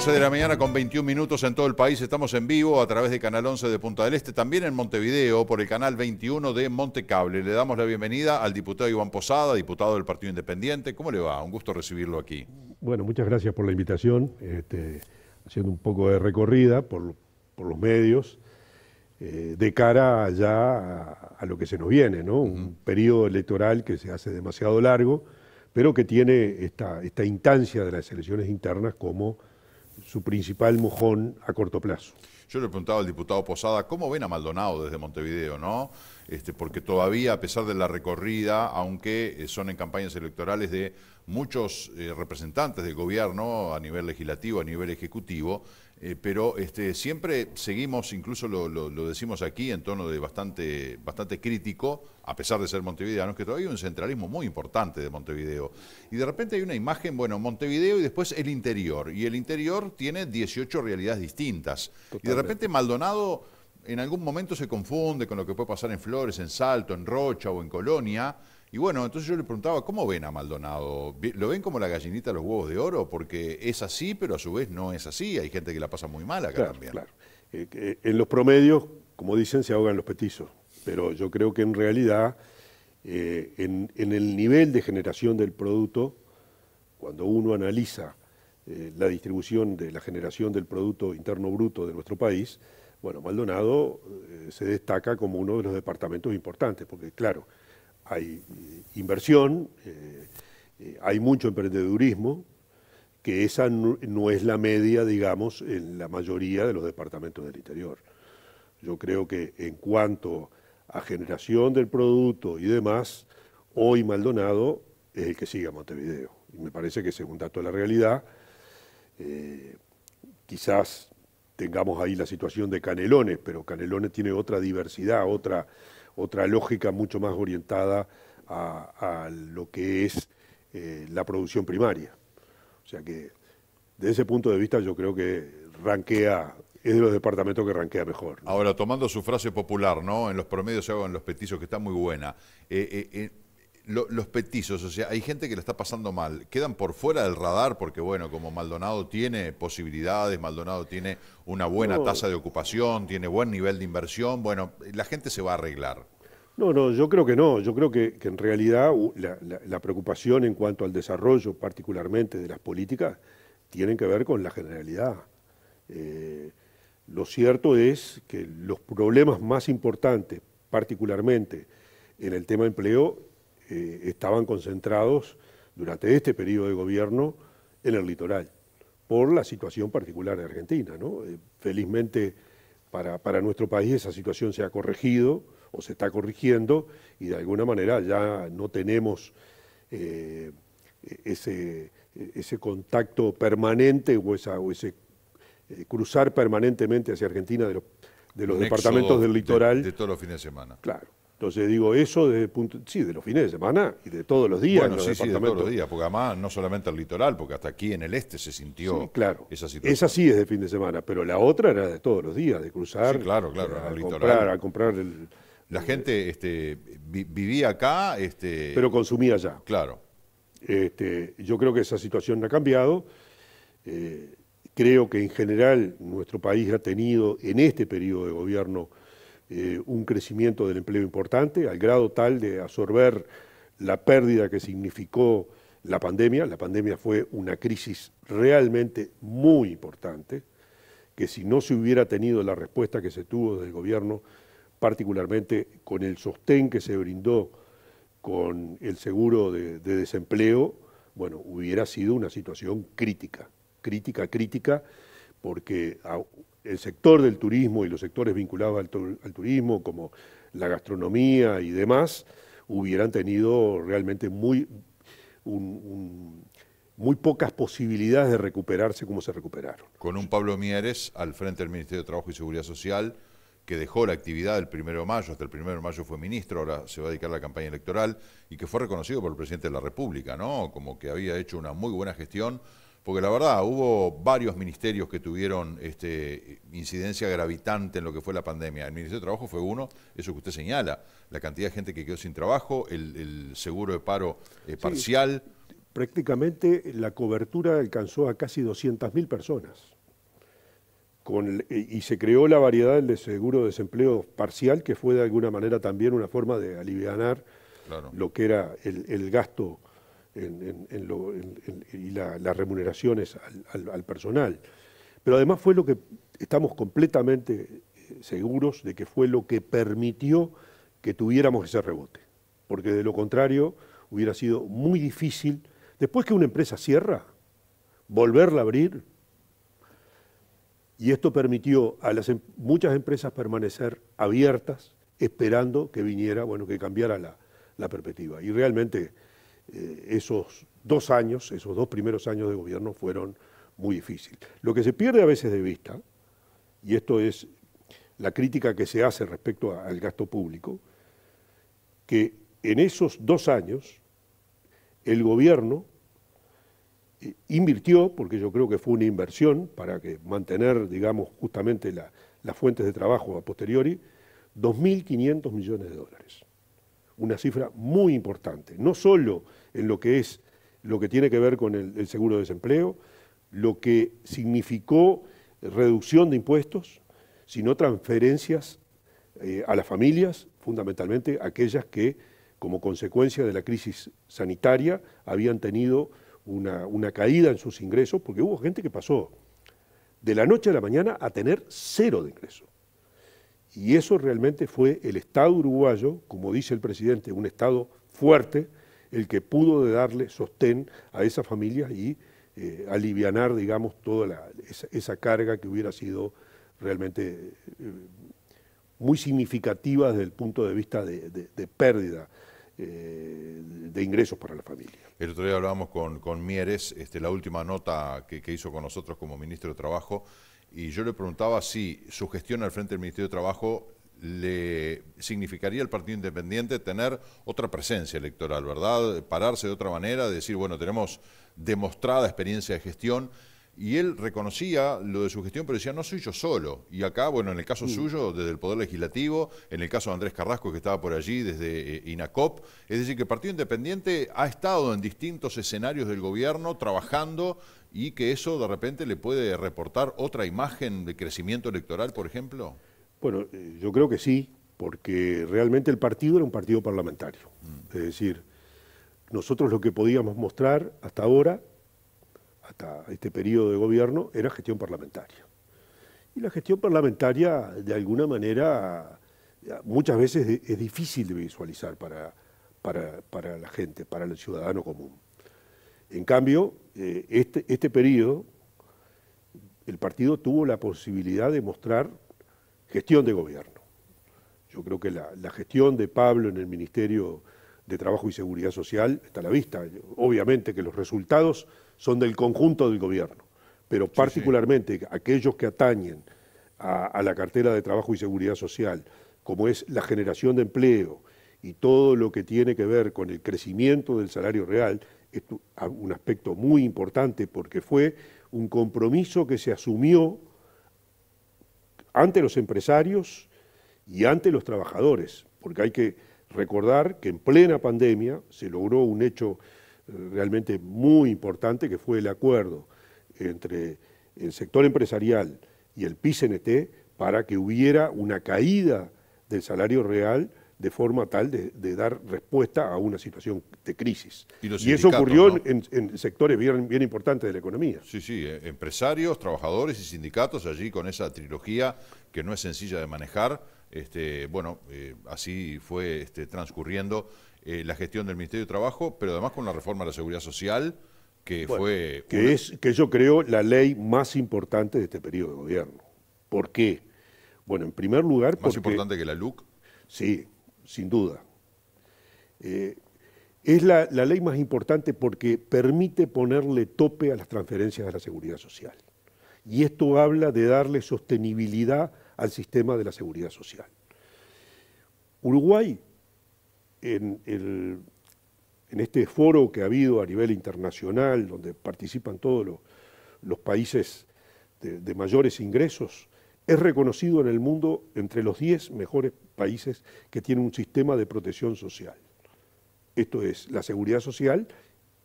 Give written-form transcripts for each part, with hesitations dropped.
11 de la mañana con 21 minutos en todo el país. Estamos en vivo a través de Canal 11 de Punta del Este, también en Montevideo por el canal 21 de Montecable. Le damos la bienvenida al diputado Iván Posada, diputado del Partido Independiente. ¿Cómo le va? Un gusto recibirlo aquí. Bueno, muchas gracias por la invitación. Haciendo un poco de recorrida por los medios, de cara ya a lo que se nos viene, ¿no? Un periodo electoral que se hace demasiado largo, pero que tiene esta instancia de las elecciones internas como su principal mojón a corto plazo. Yo le preguntaba al diputado Posada, ¿cómo ven a Maldonado desde Montevideo, no? Porque todavía, a pesar de la recorrida, aunque son en campañas electorales de muchos representantes del gobierno a nivel legislativo, a nivel ejecutivo, pero siempre seguimos, incluso lo decimos aquí en tono de bastante crítico, a pesar de ser montevideanos, que todavía hay un centralismo muy importante de Montevideo. Y de repente hay una imagen, bueno, Montevideo y después el interior. Y el interior tiene 18 realidades distintas. Totalmente. Y de repente Maldonado en algún momento se confunde con lo que puede pasar en Flores, en Salto, en Rocha o en Colonia. Y bueno, entonces yo le preguntaba, ¿cómo ven a Maldonado? ¿Lo ven como la gallinita de los huevos de oro? Porque es así, pero a su vez no es así. Hay gente que la pasa muy mal acá también. Claro. En los promedios, como dicen, se ahogan los petizos. Pero yo creo que en realidad, en el nivel de generación del producto, cuando uno analiza la distribución de la generación del Producto Interno Bruto de nuestro país, bueno, Maldonado se destaca como uno de los departamentos importantes, porque claro, hay inversión, hay mucho emprendedurismo, que esa no es la media, digamos, en la mayoría de los departamentos del interior. Yo creo que en cuanto a generación del producto y demás, hoy Maldonado es el que sigue a Montevideo. Y me parece que ese es un dato de la realidad. Quizás tengamos ahí la situación de Canelones, pero Canelones tiene otra diversidad, otra lógica mucho más orientada a lo que es la producción primaria. O sea que, desde ese punto de vista, yo creo que es de los departamentos que rankea mejor, ¿no? Ahora, tomando su frase popular, ¿no? En los promedios se hagan los petizos, que está muy buena. Los petizos, o sea, hay gente que la está pasando mal, quedan por fuera del radar porque, bueno, como Maldonado tiene posibilidades, Maldonado tiene una buena tasa de ocupación, tiene buen nivel de inversión, bueno, la gente se va a arreglar. No, yo creo que no. Yo creo que en realidad la preocupación en cuanto al desarrollo, particularmente de las políticas, tienen que ver con la generalidad. Lo cierto es que los problemas más importantes, particularmente en el tema empleo, estaban concentrados durante este periodo de gobierno en el litoral, por la situación particular de Argentina, ¿no? Felizmente para nuestro país esa situación se ha corregido o se está corrigiendo y de alguna manera ya no tenemos ese contacto permanente o ese cruzar permanentemente hacia Argentina de los departamentos del litoral. De todos los fines de semana. Claro. Entonces digo eso desde el punto, sí, de los fines de semana y de todos los días. Bueno, sí, de todos los días, porque además no solamente el litoral, porque hasta aquí en el este se sintió esa situación. Esa sí es de fin de semana, pero la otra era de todos los días, de cruzar. Sí, claro, al litoral. A comprar la gente vivía acá. Pero consumía allá. Claro. Yo creo que esa situación ha cambiado. Creo que en general nuestro país ha tenido en este periodo de gobierno un crecimiento del empleo importante, al grado tal de absorber la pérdida que significó la pandemia. La pandemia fue una crisis realmente muy importante, que si no se hubiera tenido la respuesta que se tuvo del gobierno, particularmente con el sostén que se brindó con el seguro de desempleo, bueno, hubiera sido una situación crítica, porque el sector del turismo y los sectores vinculados al turismo, como la gastronomía y demás, hubieran tenido realmente muy pocas posibilidades de recuperarse como se recuperaron. Con un Pablo Mieres al frente del Ministerio de Trabajo y Seguridad Social, que dejó la actividad el 1 de mayo, hasta el 1 de mayo fue ministro, ahora se va a dedicar a la campaña electoral, y que fue reconocido por el presidente de la República, ¿no? Como que había hecho una muy buena gestión, porque la verdad hubo varios ministerios que tuvieron incidencia gravitante en lo que fue la pandemia. El Ministerio de Trabajo fue uno, eso que usted señala, la cantidad de gente que quedó sin trabajo, el seguro de paro parcial. prácticamente la cobertura alcanzó a casi 200.000 personas. Y se creó la variedad del seguro de desempleo parcial, que fue de alguna manera también una forma de alivianar lo que era el gasto y las remuneraciones al personal. Pero además fue lo que estamos completamente seguros de que fue lo que permitió que tuviéramos ese rebote, porque de lo contrario hubiera sido muy difícil, después que una empresa cierra, volverla a abrir. Y esto permitió a muchas empresas permanecer abiertas, esperando que viniera, bueno, que cambiara la perspectiva. Y realmente esos 2 años, esos 2 primeros años de gobierno fueron muy difíciles. Lo que se pierde a veces de vista, y esto es la crítica que se hace respecto al gasto público, que en esos 2 años el gobierno invirtió, porque yo creo que fue una inversión para mantener, digamos, justamente las fuentes de trabajo a posteriori, 2.500 millones de dólares. Una cifra muy importante, no solo en lo que tiene que ver con el seguro de desempleo, lo que significó reducción de impuestos, sino transferencias a las familias, fundamentalmente aquellas que, como consecuencia de la crisis sanitaria, habían tenido una caída en sus ingresos, porque hubo gente que pasó de la noche a la mañana a tener 0 de ingreso. Y eso realmente fue el Estado uruguayo, como dice el presidente, un Estado fuerte, el que pudo darle sostén a esas familias y alivianar, digamos, toda esa carga que hubiera sido realmente muy significativa desde el punto de vista de pérdida de ingresos para la familia. El otro día hablábamos con Mieres, la última nota que hizo con nosotros como ministro de Trabajo, y yo le preguntaba si su gestión al frente del Ministerio de Trabajo le significaría al Partido Independiente tener otra presencia electoral, ¿verdad? Pararse de otra manera, decir, bueno, tenemos demostrada experiencia de gestión. Y él reconocía lo de su gestión, pero decía, no soy yo solo. Y acá, bueno, en el caso suyo, desde el Poder Legislativo, en el caso de Andrés Carrasco, que estaba por allí, desde INACOP, es decir, que el Partido Independiente ha estado en distintos escenarios del gobierno, trabajando, y que eso de repente le puede reportar otra imagen de crecimiento electoral, por ejemplo. Bueno, yo creo que sí, porque realmente el partido era un partido parlamentario. Es decir, nosotros lo que podíamos mostrar hasta ahora, hasta este periodo de gobierno, era gestión parlamentaria. Y la gestión parlamentaria, de alguna manera, muchas veces es difícil de visualizar para la gente, para el ciudadano común. En cambio, este periodo, el partido tuvo la posibilidad de mostrar gestión de gobierno. Yo creo que la gestión de Pablo en el Ministerio de Trabajo y Seguridad Social está a la vista. Obviamente que los resultados son del conjunto del gobierno, pero particularmente aquellos que atañen a la cartera de Trabajo y Seguridad Social, como es la generación de empleo y todo lo que tiene que ver con el crecimiento del salario real, es un aspecto muy importante porque fue un compromiso que se asumió ante los empresarios y ante los trabajadores, porque hay que recordar que en plena pandemia se logró un hecho realmente muy importante, que fue el acuerdo entre el sector empresarial y el PICNT para que hubiera una caída del salario real de forma tal de dar respuesta a una situación de crisis. Y eso ocurrió, ¿no?, en sectores bien importantes de la economía. Sí, sí, empresarios, trabajadores y sindicatos allí con esa trilogía que no es sencilla de manejar. Bueno, así fue transcurriendo la gestión del Ministerio de Trabajo, pero además con la reforma de la Seguridad Social, que fue... Que yo creo la ley más importante de este periodo de gobierno. ¿Por qué? Bueno, en primer lugar... ¿Más importante que la LUC? Sí, sin duda. Es la ley más importante porque permite ponerle tope a las transferencias de la Seguridad Social. Y esto habla de darle sostenibilidad al sistema de la Seguridad Social. Uruguay, en este foro que ha habido a nivel internacional, donde participan todos los países de mayores ingresos, es reconocido en el mundo entre los 10 mejores países que tienen un sistema de protección social. Esto es la seguridad social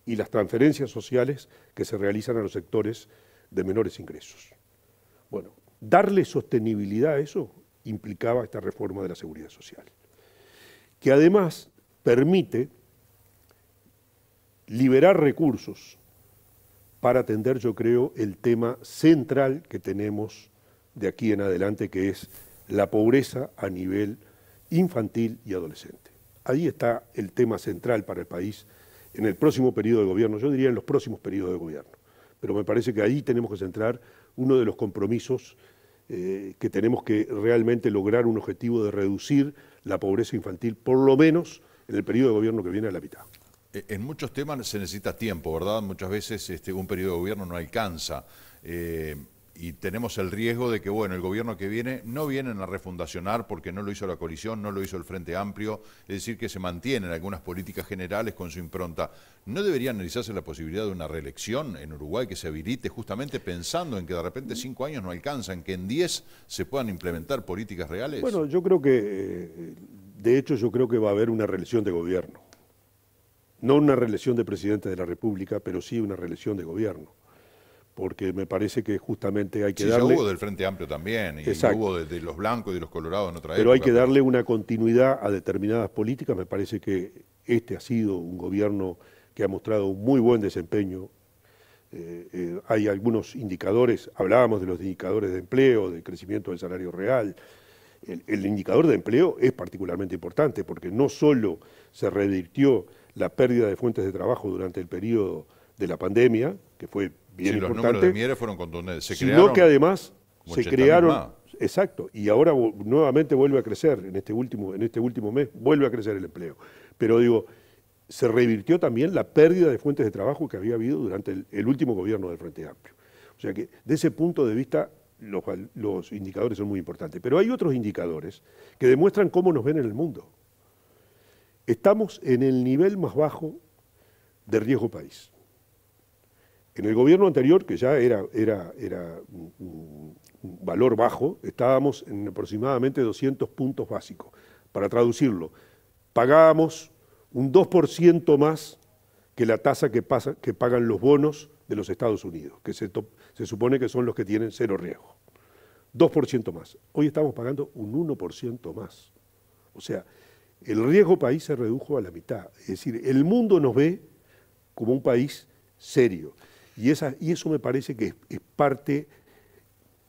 y las transferencias sociales que se realizan a los sectores de menores ingresos. Bueno, darle sostenibilidad a eso implicaba esta reforma de la seguridad social, que además permite liberar recursos para atender, yo creo, el tema central que tenemos de aquí en adelante, que es la pobreza a nivel infantil y adolescente. Ahí está el tema central para el país en el próximo periodo de gobierno, yo diría en los próximos periodos de gobierno, pero me parece que ahí tenemos que centrar uno de los compromisos que tenemos que realmente lograr un objetivo de reducir la pobreza infantil, por lo menos en el periodo de gobierno que viene a la mitad. En muchos temas se necesita tiempo, ¿verdad? Muchas veces un periodo de gobierno no alcanza y tenemos el riesgo de que, bueno, el gobierno que viene no vienen a refundacionar porque no lo hizo la coalición, no lo hizo el Frente Amplio, es decir, que se mantienen algunas políticas generales con su impronta. ¿No debería analizarse la posibilidad de una reelección en Uruguay que se habilite justamente pensando en que de repente 5 años no alcanzan, que en 10 se puedan implementar políticas reales? Bueno, yo creo que, de hecho, yo creo que va a haber una reelección de gobierno. No una reelección de presidente de la República, pero sí una reelección de gobierno. Porque me parece que justamente hay que darle... Sí, hubo del Frente Amplio también, y hubo de los blancos y de los colorados en otra época. Pero hay que darle una continuidad a determinadas políticas. Me parece que este ha sido un gobierno que ha mostrado un muy buen desempeño. Hay algunos indicadores, hablábamos de los indicadores de empleo, de crecimiento del salario real. El indicador de empleo es particularmente importante porque no solo se revirtió la pérdida de fuentes de trabajo durante el periodo de la pandemia, que fue bien sí, importante. Los números de Mieres fueron contundentes. Sino que además se crearon, exacto, y ahora nuevamente vuelve a crecer, en este último mes vuelve a crecer el empleo. Pero digo, se revirtió también la pérdida de fuentes de trabajo que había habido durante el último gobierno del Frente Amplio. O sea que, de ese punto de vista, los indicadores son muy importantes. Pero hay otros indicadores que demuestran cómo nos ven en el mundo. Estamos en el nivel más bajo de riesgo país. En el gobierno anterior, que ya era un valor bajo, estábamos en aproximadamente 200 puntos básicos. Para traducirlo, pagábamos un 2% más que la tasa que pagan los bonos de los Estados Unidos, que se supone que son los que tienen cero riesgo. 2% más. Hoy estamos pagando un 1% más. O sea, el riesgo país se redujo a la mitad. Es decir, el mundo nos ve como un país serio. Y eso me parece que es parte,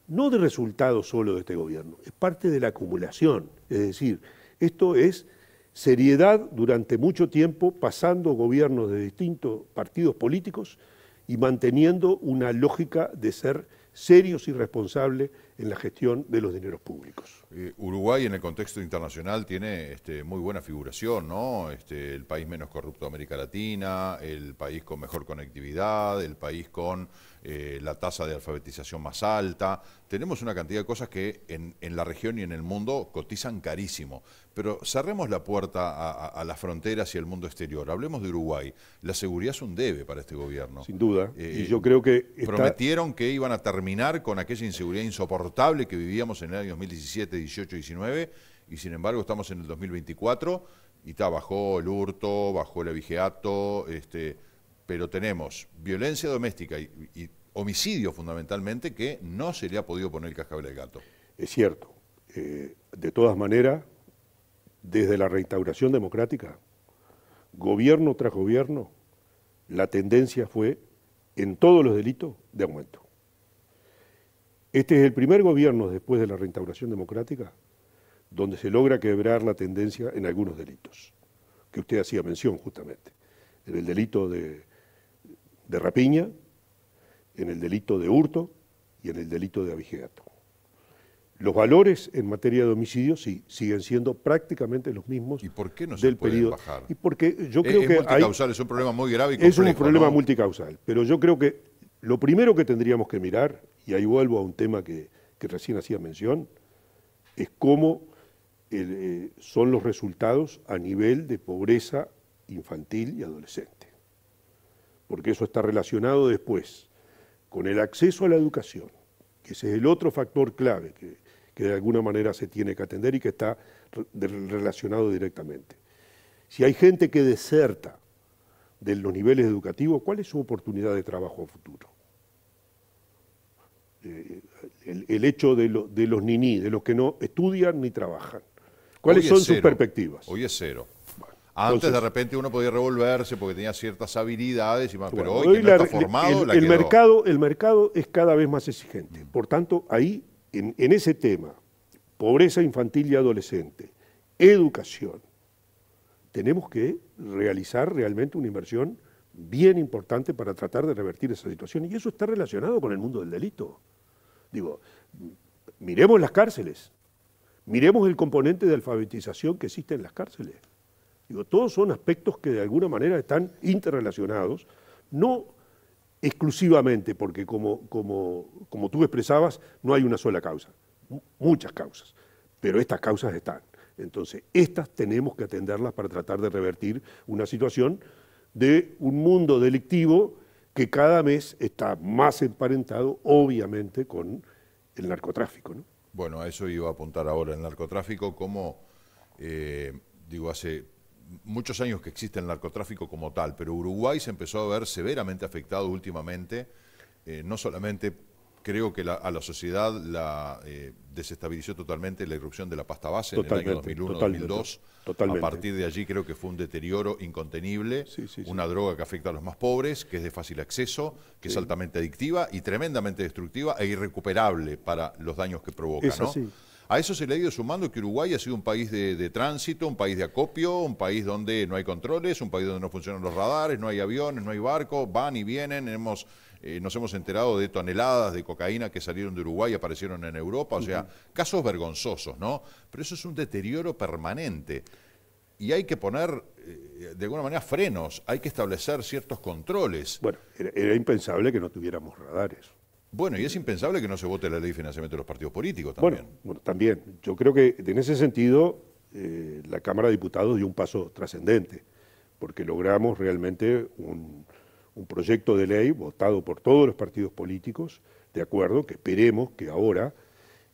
no de resultado solo de este gobierno, es parte de la acumulación. Es decir, esto es seriedad durante mucho tiempo, pasando gobiernos de distintos partidos políticos y manteniendo una lógica de ser serios y responsables en la gestión de los dineros públicos. Uruguay en el contexto internacional tiene muy buena figuración, ¿no? El país menos corrupto de América Latina, el país con mejor conectividad, el país con la tasa de alfabetización más alta. Tenemos una cantidad de cosas que en la región y en el mundo cotizan carísimo. Pero cerremos la puerta a las fronteras y al mundo exterior. Hablemos de Uruguay. La seguridad es un debe para este gobierno. Sin duda. Y yo creo que prometieron que iban a terminar con aquella inseguridad insoportable que vivíamos en el año 2017, 18, 19, y sin embargo estamos en el 2024 y bajó el hurto, bajó el abigeato, pero tenemos violencia doméstica y homicidio fundamentalmente que no se le ha podido poner el cascabel al gato. Es cierto. De todas maneras, desde la reinstauración democrática, gobierno tras gobierno, la tendencia fue, en todos los delitos, de aumento. Este es el primer gobierno después de la reinstauración democrática donde se logra quebrar la tendencia en algunos delitos, que usted hacía mención justamente, en el delito de rapiña, en el delito de hurto y en el delito de abigeato. Los valores en materia de homicidio sí siguen siendo prácticamente los mismos. ¿Y por qué no se pueden bajar? Y porque yo creo que multicausal, es un problema muy grave y complejo. Es un problema, ¿no?, multicausal, pero yo creo que lo primero que tendríamos que mirar, y ahí vuelvo a un tema que recién hacía mención, es cómo son los resultados a nivel de pobreza infantil y adolescente. Porque eso está relacionado después con el acceso a la educación, que ese es el otro factor clave que de alguna manera se tiene que atender y que está relacionado directamente. Si hay gente que deserta de los niveles educativos, ¿cuál es su oportunidad de trabajo a futuro? El hecho de los niní, de los que no estudian ni trabajan. ¿Cuáles son sus perspectivas? Hoy es cero. Bueno, antes entonces, de repente uno podía revolverse porque tenía ciertas habilidades, y más, bueno, pero hoy que no está formado, el mercado es cada vez más exigente. Por tanto, ahí, en ese tema, pobreza infantil y adolescente, educación, tenemos que realizar realmente una inversión bien importante para tratar de revertir esa situación. Y eso está relacionado con el mundo del delito. Digo, miremos las cárceles, miremos el componente de alfabetización que existe en las cárceles. Digo, todos son aspectos que de alguna manera están interrelacionados, no exclusivamente porque como tú expresabas, no hay una sola causa, muchas causas, pero estas causas están. Entonces, estas tenemos que atenderlas para tratar de revertir una situación de un mundo delictivo que cada mes está más emparentado, obviamente, con el narcotráfico, ¿no? Bueno, a eso iba a apuntar ahora, el narcotráfico como, hace muchos años que existe el narcotráfico como tal, pero Uruguay se empezó a ver severamente afectado últimamente, no solamente creo que a la sociedad la desestabilizó totalmente la irrupción de la pasta base en el año 2001-2002. A partir de allí creo que fue un deterioro incontenible, una droga que afecta a los más pobres, que es de fácil acceso, que es altamente adictiva y tremendamente destructiva e irrecuperable para los daños que provoca, ¿no? A eso se le ha ido sumando que Uruguay ha sido un país de tránsito, un país de acopio, un país donde no hay controles, un país donde no funcionan los radares, no hay aviones, no hay barcos, van y vienen, nos hemos enterado de toneladas de cocaína que salieron de Uruguay y aparecieron en Europa, o sea, casos vergonzosos, ¿no? Pero eso es un deterioro permanente y hay que poner, de alguna manera, frenos, hay que establecer ciertos controles. Bueno, era impensable que no tuviéramos radares. Bueno, y es impensable que no se vote la ley de financiamiento de los partidos políticos también. Bueno, también. Yo creo que en ese sentido la Cámara de Diputados dio un paso trascendente, porque logramos realmente un proyecto de ley votado por todos los partidos políticos, de acuerdo, que esperemos que ahora,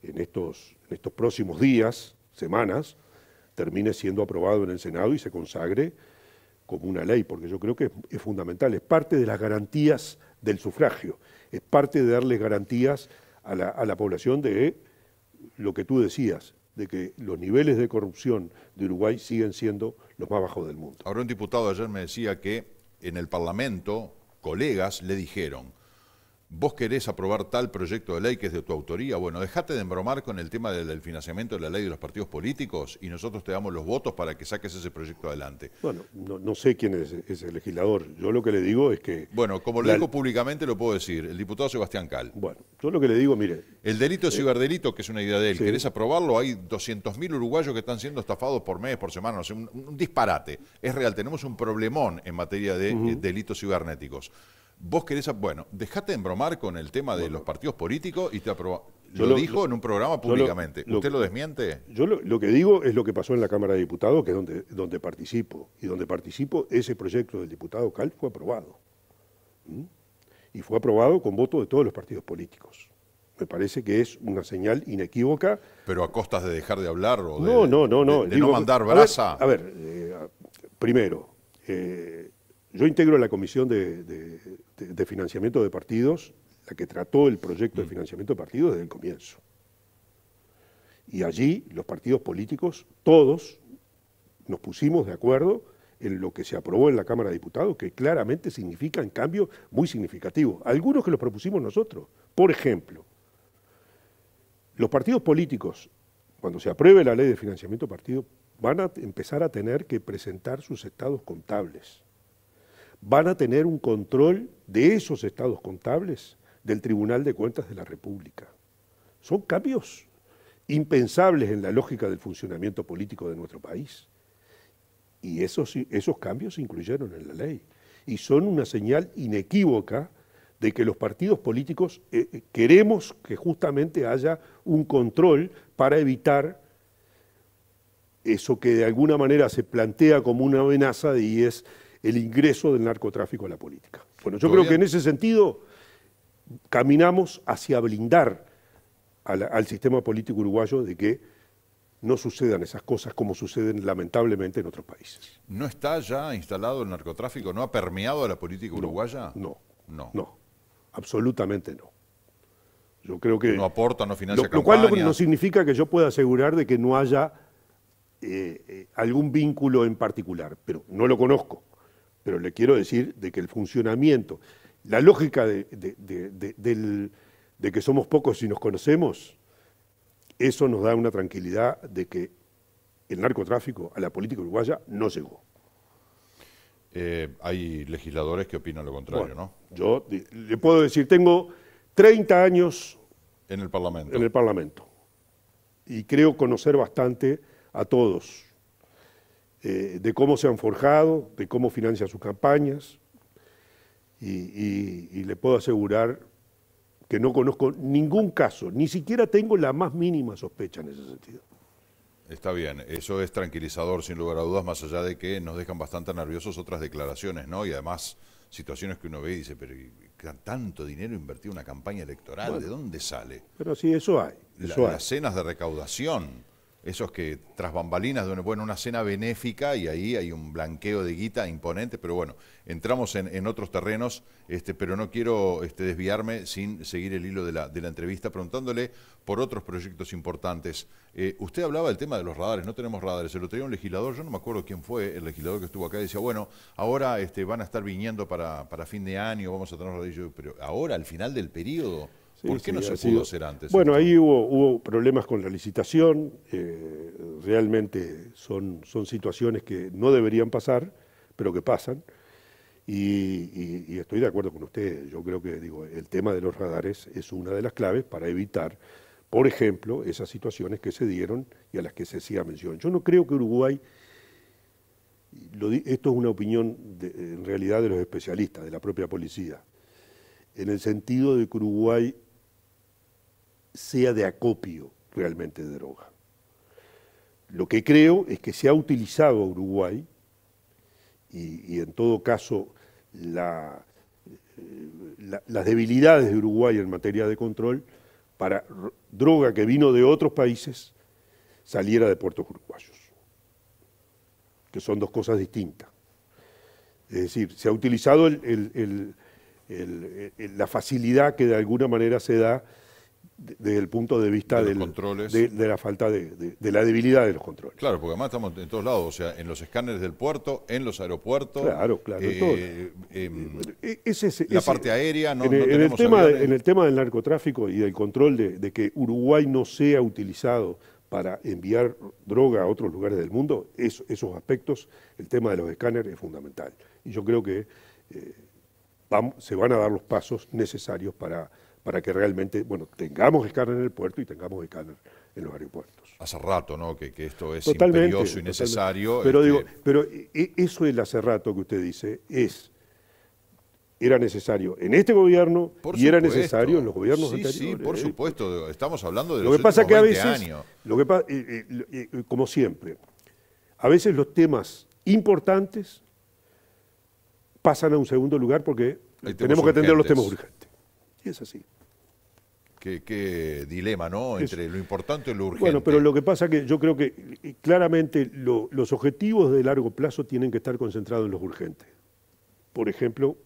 en estos próximos días, semanas, termine siendo aprobado en el Senado y se consagre como una ley, porque yo creo que es fundamental, es parte de las garantías del sufragio, es parte de darles garantías a la población de lo que tú decías, de que los niveles de corrupción de Uruguay siguen siendo los más bajos del mundo. Ahora un diputado ayer me decía que en el Parlamento colegas le dijeron: vos querés aprobar tal proyecto de ley que es de tu autoría, bueno, dejate de embromar con el tema del financiamiento de la ley de los partidos políticos y nosotros te damos los votos para que saques ese proyecto adelante. Bueno, no sé quién es el legislador, yo lo que le digo es que... Bueno, como lo dijo públicamente lo puedo decir, el diputado Sebastián Cal. Bueno, yo lo que le digo, mire... El delito de ciberdelito, que es una idea de él, sí. ¿Querés aprobarlo? Hay 200.000 uruguayos que están siendo estafados por mes, por semana, no sé, un disparate. Es real, tenemos un problemón en materia de delitos cibernéticos. Vos querés, bueno, dejate de embromar con el tema de los partidos políticos y te aprobó. Lo dijo en un programa públicamente. ¿Usted lo desmiente? Yo lo que digo es lo que pasó en la Cámara de Diputados, que es donde participo. Y donde participo, ese proyecto del diputado Cal fue aprobado. Y fue aprobado con voto de todos los partidos políticos. Me parece que es una señal inequívoca. ¿Pero a costas de dejar de hablar o no. de no mandar brasa? A ver, primero... yo integro la Comisión de Financiamiento de Partidos, la que trató el proyecto de financiamiento de partidos desde el comienzo. Y allí los partidos políticos, todos, nos pusimos de acuerdo en lo que se aprobó en la Cámara de Diputados, que claramente significan cambios muy significativos. Algunos que los propusimos nosotros. Por ejemplo, los partidos políticos, cuando se apruebe la ley de financiamiento de partidos, van a empezar a tener que presentar sus estados contables. Van a tener un control de esos estados contables del Tribunal de Cuentas de la República. Son cambios impensables en la lógica del funcionamiento político de nuestro país. Y esos cambios se incluyeron en la ley. Y son una señal inequívoca de que los partidos políticos queremos que justamente haya un control para evitar eso que de alguna manera se plantea como una amenaza y es el ingreso del narcotráfico a la política. Bueno, yo creo que en ese sentido caminamos hacia blindar al sistema político uruguayo de que no sucedan esas cosas como suceden lamentablemente en otros países. ¿No está ya instalado el narcotráfico? ¿No ha permeado a la política uruguaya? No, absolutamente no. Yo creo que... No aporta, no financia lo cual campañas. no significa que yo pueda asegurar de que no haya algún vínculo en particular, pero no lo conozco. Pero le quiero decir de que el funcionamiento, la lógica de que somos pocos y nos conocemos, eso nos da una tranquilidad de que el narcotráfico a la política uruguaya no llegó. Hay legisladores que opinan lo contrario, Bueno, ¿no? Yo le puedo decir, tengo 30 años En el Parlamento. en el Parlamento y creo conocer bastante a todos, de cómo se han forjado, de cómo financian sus campañas y le puedo asegurar que no conozco ningún caso, ni siquiera tengo la más mínima sospecha en ese sentido. Está bien, eso es tranquilizador sin lugar a dudas, más allá de que nos dejan bastante nerviosos otras declaraciones, ¿no? Y además situaciones que uno ve y dice, pero tanto dinero invertido en una campaña electoral, Bueno, ¿de dónde sale? Pero sí, eso hay. Las cenas de recaudación, esos que tras bambalinas, una cena benéfica y ahí hay un blanqueo de guita imponente, pero bueno, entramos en otros terrenos, pero no quiero desviarme sin seguir el hilo de la entrevista, preguntándole por otros proyectos importantes. Usted hablaba del tema de los radares, no tenemos radares, se lo traía un legislador, yo no me acuerdo quién fue el legislador que estuvo acá, y decía, bueno, ahora van a estar viniendo para fin de año, vamos a tener radares, pero ahora, al final del periodo... ¿Por qué no se pudo hacer antes? Bueno, ahí hubo problemas con la licitación, realmente son situaciones que no deberían pasar, pero que pasan, y estoy de acuerdo con usted. Yo creo que el tema de los radares es una de las claves para evitar, por ejemplo, esas situaciones que se dieron y a las que se hacía mención. Yo no creo que Uruguay, esto es una opinión en realidad de los especialistas, de la propia policía, en el sentido de que Uruguay sea de acopio realmente de droga. Lo que creo es que se ha utilizado a Uruguay y en todo caso las debilidades de Uruguay en materia de control para droga que vino de otros países saliera de puertos uruguayos, que son dos cosas distintas. Es decir, se ha utilizado la facilidad que de alguna manera se da desde el punto de vista de la falta de la debilidad de los controles. Claro, porque además estamos en todos lados, o sea, en los escáneres del puerto, en los aeropuertos. Claro, todo. La parte aérea, en el tema del narcotráfico y del control de que Uruguay no sea utilizado para enviar droga a otros lugares del mundo, esos aspectos, el tema de los escáneres es fundamental. Y yo creo que se van a dar los pasos necesarios para que realmente, tengamos escáner en el puerto y tengamos escáner en los aeropuertos. Hace rato, ¿no?, que esto es Totalmente, imperioso y necesario. Pero eso del hace rato que usted dice era necesario en este gobierno y era necesario en los gobiernos anteriores. Sí, por supuesto, estamos hablando de lo los que pasa últimos que 20 a veces, años. Como siempre, a veces los temas importantes pasan a un segundo lugar porque tenemos que atender los temas urgentes. Y es así. Qué dilema, ¿no?, entre lo importante y lo urgente. Bueno, pero lo que pasa es que yo creo que claramente los objetivos de largo plazo tienen que estar concentrados en los urgentes. Por ejemplo,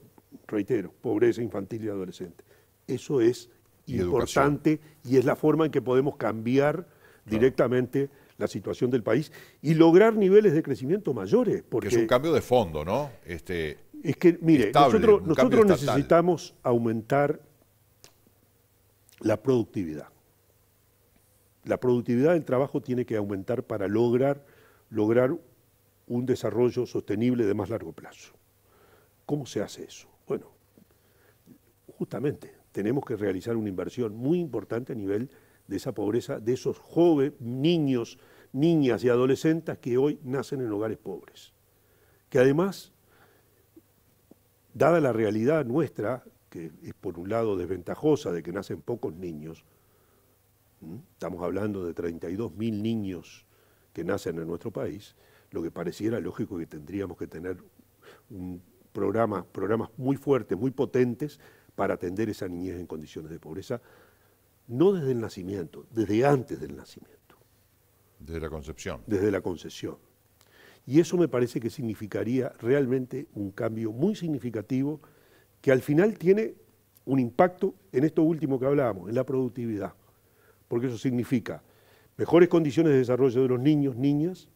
reitero, pobreza infantil y adolescente. Eso es importante y es la forma en que podemos cambiar directamente la situación del país y lograr niveles de crecimiento mayores. Porque es un cambio de fondo, ¿no? Es que, mire, nosotros necesitamos aumentar la productividad. La productividad del trabajo tiene que aumentar para lograr un desarrollo sostenible de más largo plazo. ¿Cómo se hace eso? Bueno, justamente tenemos que realizar una inversión muy importante a nivel de esa pobreza, de esos jóvenes, niños, niñas y adolescentes que hoy nacen en hogares pobres. Que además, dada la realidad nuestra, que es por un lado desventajosa de que nacen pocos niños, estamos hablando de 32.000 niños que nacen en nuestro país, lo que pareciera lógico que tendríamos que tener programas muy fuertes, muy potentes para atender esa niñez en condiciones de pobreza, no desde el nacimiento, desde antes del nacimiento. Desde la concepción. Desde la concesión. Y eso me parece que significaría realmente un cambio muy significativo que al final tiene un impacto en esto último que hablábamos, en la productividad. Porque eso significa mejores condiciones de desarrollo de los niños, niñas,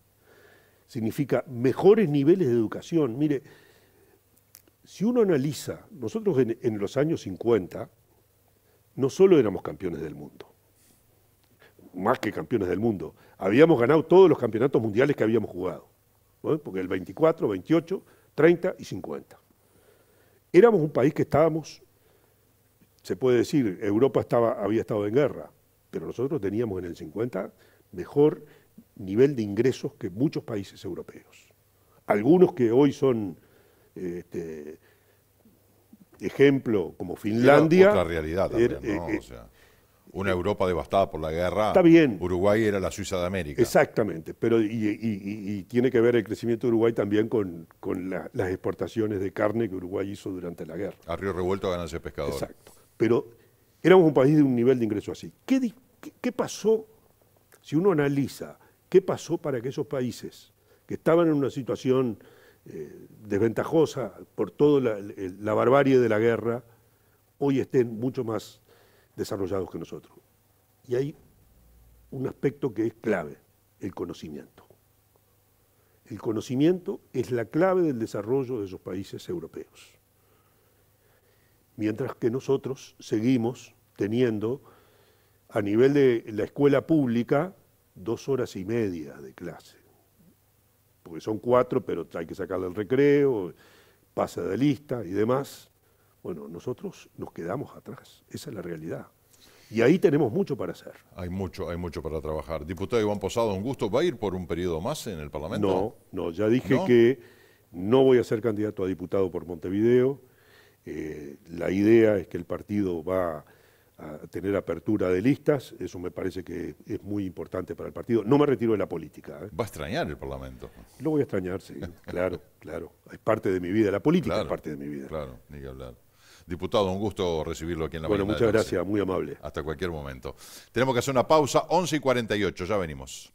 significa mejores niveles de educación. Mire, si uno analiza, nosotros en los años 50 no solo éramos campeones del mundo, más que campeones del mundo, habíamos ganado todos los campeonatos mundiales que habíamos jugado, ¿no? Porque el 24, 28, 30 y 50. Éramos un país que estábamos, se puede decir, Europa había estado en guerra, pero nosotros teníamos en el 50 mejor nivel de ingresos que muchos países europeos. Algunos que hoy son ejemplo, como Finlandia. Era otra realidad también, ¿no? O sea, una Europa devastada por la guerra. Está bien. Uruguay era la Suiza de América. Exactamente, pero y tiene que ver el crecimiento de Uruguay también con las exportaciones de carne que Uruguay hizo durante la guerra. A río revuelto a ganancia de pescador. Exacto, pero éramos un país de un nivel de ingreso así. ¿Qué pasó, si uno analiza, qué pasó para que esos países que estaban en una situación desventajosa por toda la barbarie de la guerra, hoy estén mucho más desarrollados que nosotros? Y hay un aspecto que es clave, el conocimiento. El conocimiento es la clave del desarrollo de esos países europeos. Mientras que nosotros seguimos teniendo, a nivel de la escuela pública, 2 horas y media de clase. Porque son 4, pero hay que sacarle el recreo, pasa de lista y demás. Bueno, nosotros nos quedamos atrás, esa es la realidad. Y ahí tenemos mucho para hacer. Hay mucho para trabajar. Diputado Iván Posada, un gusto. ¿Va a ir por un periodo más en el Parlamento? No, ya dije que no voy a ser candidato a diputado por Montevideo. La idea es que el partido va a tener apertura de listas, eso me parece que es muy importante para el partido. No me retiro de la política. ¿Va a extrañar el Parlamento? Lo voy a extrañar, sí, claro. Es parte de mi vida, la política es parte de mi vida. Claro, ni que hablar. Diputado, un gusto recibirlo aquí en la mañana. Bueno, muchas gracias, muy amable. Hasta cualquier momento. Tenemos que hacer una pausa, 11:48, ya venimos.